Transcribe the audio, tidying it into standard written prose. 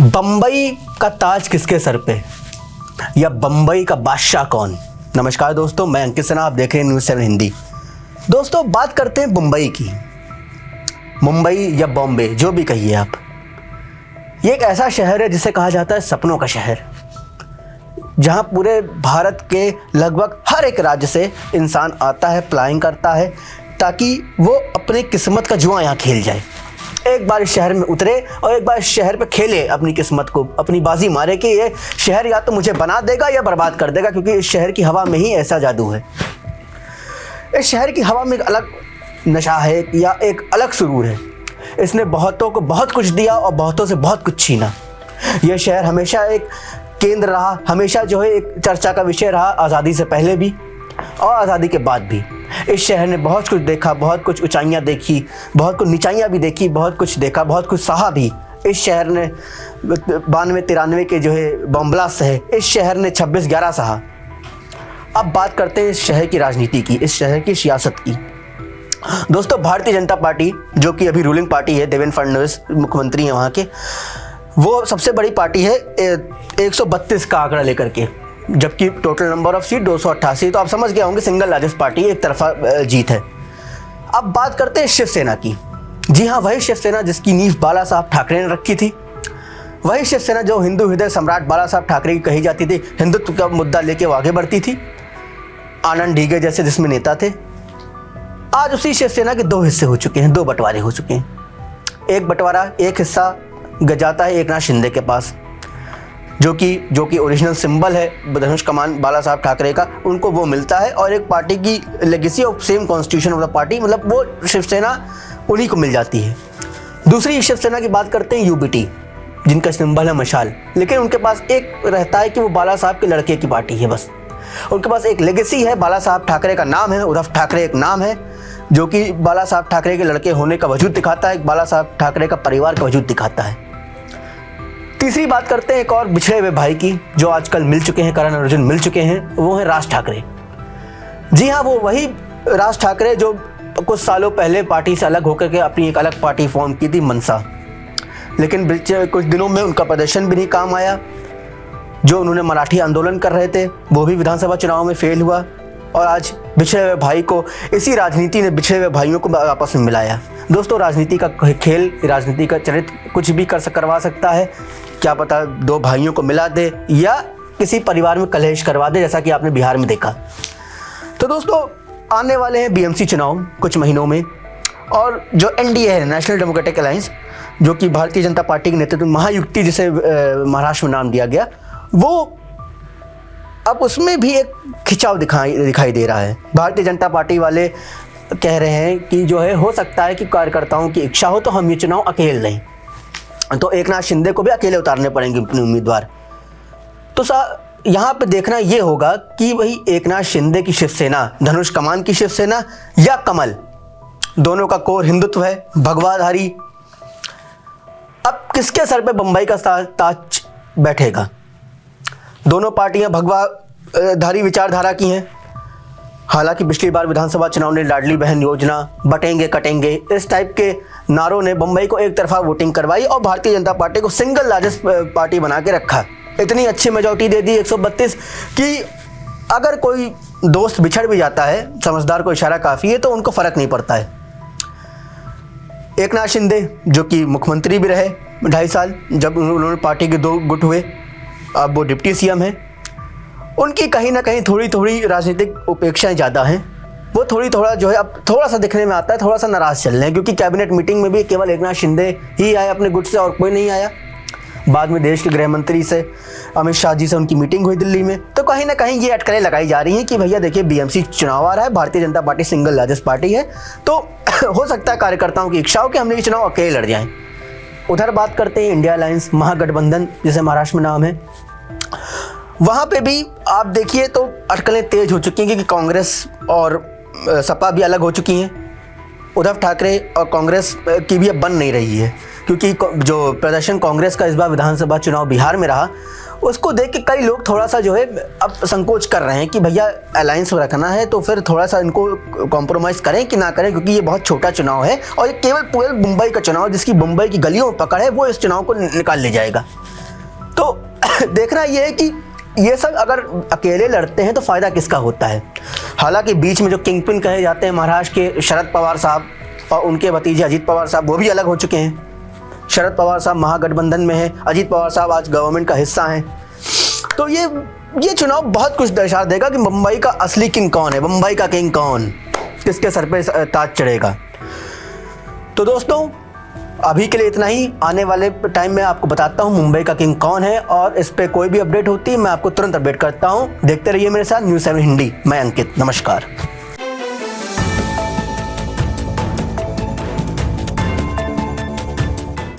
बम्बई का ताज किसके सर पे, या बम्बई का बादशाह कौन। नमस्कार दोस्तों, मैं अंकित सिन्हा, आप देख रहे हैं न्यूज़ 7 हिंदी। दोस्तों बात करते हैं मुंबई की। मुंबई या बॉम्बे जो भी कहिए आप, ये एक ऐसा शहर है जिसे कहा जाता है सपनों का शहर, जहां पूरे भारत के लगभग हर एक राज्य से इंसान आता है, प्लानिंग करता है ताकि वो अपनी किस्मत का जुआ यहाँ खेल जाए। एक बार इस शहर में उतरे और एक बार इस शहर पे खेले, अपनी किस्मत को, अपनी बाजी मारे कि ये शहर या तो मुझे बना देगा या बर्बाद कर देगा, क्योंकि इस शहर की हवा में ही ऐसा जादू है। इस शहर की हवा में एक अलग नशा है या एक अलग सुरूर है। इसने बहुतों को बहुत कुछ दिया और बहुतों से बहुत कुछ छीना। यह शहर हमेशा एक केंद्र रहा, हमेशा जो है एक चर्चा का विषय रहा, आज़ादी से पहले भी और आज़ादी के बाद भी। इस शहर ने बहुत कुछ देखा, बहुत कुछ ऊंचाइयां देखी, बहुत कुछ नीचाइयां भी देखी, बहुत कुछ देखा, बहुत कुछ सहा भी। इस शहर ने 92-93 के जो है बम ब्लास्ट सहे, इस शहर ने 26/11 सहा। अब बात करते हैं इस शहर की राजनीति की, इस शहर की सियासत की। दोस्तों भारतीय जनता पार्टी, जो कि अभी रूलिंग पार्टी है, देवेंद्र फडणवीस मुख्यमंत्री हैं वहाँ के, वो सबसे बड़ी पार्टी है 132 का आंकड़ा लेकर के, जबकि टोटल नंबर ऑफ सीट 288। तो आप समझ गए होंगे सिंगल लार्जेस्ट पार्टी, एक तरफा जीत है। अब बात करते हैं शिवसेना की। जी हाँ, वही शिवसेना जिसकी नींव बाला साहब ठाकरे ने रखी थी, वही शिवसेना जो हिंदू हृदय सम्राट बाला साहब ठाकरे की कही जाती थी, हिंदुत्व का मुद्दा लेके वो आगे बढ़ती थी, आनंद डीगे जैसे जिसमें नेता थे। आज उसी शिवसेना के दो हिस्से हो चुके हैं, दो बंटवारे हो चुके हैं। एक बंटवारा, एक हिस्सा जाता है एकनाथ शिंदे के पास, जो कि ओरिजिनल सिंबल है धनुष कमान बाला साहब ठाकरे का, उनको वो मिलता है। और एक पार्टी की legacy of same constitution of the party, मतलब वो शिवसेना उन्हीं को मिल जाती है। दूसरी शिवसेना की बात करते हैं यूबीटी, जिनका सिंबल है मशाल, लेकिन उनके पास एक रहता है कि वो बाला साहब के लड़के की पार्टी है। बस उनके पास एक लेगेसी है, बाला साहब ठाकरे का नाम है, उद्धव ठाकरे एक नाम है, जो कि बाला साहब ठाकरे के लड़के होने का वजूद दिखाता है, बाला साहब ठाकरे का परिवार का वजूद दिखाता है। तीसरी बात करते हैं एक और बिछड़े हुए भाई की, जो आजकल मिल चुके हैं, करण अर्जुन मिल चुके हैं, वो है राज ठाकरे। जी हाँ, वो वही राज ठाकरे जो कुछ सालों पहले पार्टी से अलग होकर के अपनी एक अलग पार्टी फॉर्म की थी, मनसा, लेकिन कुछ दिनों में उनका प्रदर्शन भी नहीं काम आया। जो उन्होंने मराठी आंदोलन कर रहे थे वो भी विधानसभा चुनाव में फेल हुआ, और आज बिछड़े हुए भाई को, इसी राजनीति ने बिछड़े हुए भाइयों को आपस में मिलाया। दोस्तों राजनीति का खेल, राजनीति का चरित्र कुछ भी करवा सकता है। क्या पता दो भाइयों को मिला दे या किसी परिवार में कलेश करवा दे, जैसा कि आपने बिहार में देखा। तो दोस्तों आने वाले हैं बीएमसी चुनाव कुछ महीनों में, और जो एनडीए है, नेशनल डेमोक्रेटिक अलायंस, जो कि भारतीय जनता पार्टी के नेतृत्व महायुक्ति जिसे महाराष्ट्र में नाम दिया गया, वो अब उसमें भी एक खिंचाव दिखाई दे रहा है। भारतीय जनता पार्टी वाले कह रहे हैं कि जो है, हो सकता है कि कार्यकर्ताओं की इच्छा हो तो हम ये चुनाव अकेले लें, तो एकनाथ शिंदे को भी अकेले उतारने पड़ेंगे अपने उम्मीदवार। तो यहाँ पे देखना ये होगा कि वही एकनाथ शिंदे की शिवसेना, धनुष कमान की शिवसेना, या कमल, दोनों का कोर हिंदुत्व है, भगवाधारी। अब किसके सर पे बम्बई का ताज बैठेगा? दोनों पार्टियां भगवाधारी विचारधारा की हैं। हालांकि पिछली बार विधानसभा चुनाव ने लाडली बहन योजना, बटेंगे कटेंगे, इस टाइप के नारों ने बम्बई को एक तरफा वोटिंग करवाई और भारतीय जनता पार्टी को सिंगल लार्जेस्ट पार्टी बना के रखा। इतनी अच्छी मेजॉरिटी दे दी 132 कि अगर कोई दोस्त बिछड़ भी जाता है, समझदार को इशारा काफ़ी है, तो उनको फ़र्क नहीं पड़ता है। एकनाथ शिंदे जो कि मुख्यमंत्री भी रहे 2.5 साल, जब उन्होंने पार्टी के 2 गुट हुए, अब वो डिप्टी सीएम हैं, उनकी कहीं ना कहीं थोड़ी राजनीतिक उपेक्षाएं ज़्यादा हैं। वो थोड़ा जो है अब थोड़ा सा दिखने में आता है, थोड़ा सा नाराज़ चल रहे हैं, क्योंकि कैबिनेट मीटिंग में भी केवल एकनाथ शिंदे ही आए अपने गुट से, और कोई नहीं आया। बाद में देश के गृह मंत्री से, अमित शाह जी से उनकी मीटिंग हुई दिल्ली में, तो कहीं ना कहीं ये अटकलें लगाई जा रही हैं कि भैया देखिए बीएमसी चुनाव आ रहा है, Bharatiya Janata party single largest party है, तो हो सकता है कार्यकर्ताओं की इच्छा हो कि हमने ये चुनाव अकेले लड़ जाएँ। उधर बात करते हैं इंडिया अलायंस, महागठबंधन जिसे महाराष्ट्र में नाम है, वहाँ पे भी आप देखिए तो अटकलें तेज हो चुकी हैं, क्योंकि कांग्रेस और सपा भी अलग हो चुकी हैं। उद्धव ठाकरे और कांग्रेस की भी अब बन नहीं रही है, क्योंकि जो प्रदर्शन कांग्रेस का इस बार विधानसभा चुनाव बिहार में रहा, उसको देख के कई लोग थोड़ा सा जो है अब संकोच कर रहे हैं कि भैया अलायंस रखना है तो फिर थोड़ा सा इनको कॉम्प्रोमाइज़ करें कि ना करें, क्योंकि ये बहुत छोटा चुनाव है और ये केवल पूरे मुंबई का चुनाव, जिसकी मुंबई की गलियों में पकड़ है, वो इस चुनाव को निकाल ले जाएगा। देखना ये है कि ये सब अगर अकेले लड़ते हैं तो फ़ायदा किसका होता है। हालांकि बीच में जो किंग पिन कहे जाते हैं महाराष्ट्र के शरद पवार साहब और उनके भतीजे अजीत पवार साहब, वो भी अलग हो चुके हैं। शरद पवार साहब महागठबंधन में हैं, अजीत पवार साहब आज गवर्नमेंट का हिस्सा हैं। तो ये चुनाव बहुत कुछ दर्शा देगा कि मुंबई का असली किंग कौन है, मुंबई का किंग कौन, किसके सर पे ताज चढ़ेगा। तो दोस्तों अभी के लिए इतना ही। आने वाले टाइम में आपको बताता हूँ मुंबई का किंग कौन है, और इस पे कोई भी अपडेट होती है मैं आपको तुरंत अपडेट करता हूँ। देखते रहिए मेरे साथ न्यूज़ 7 हिंदी। मैं अंकित, नमस्कार।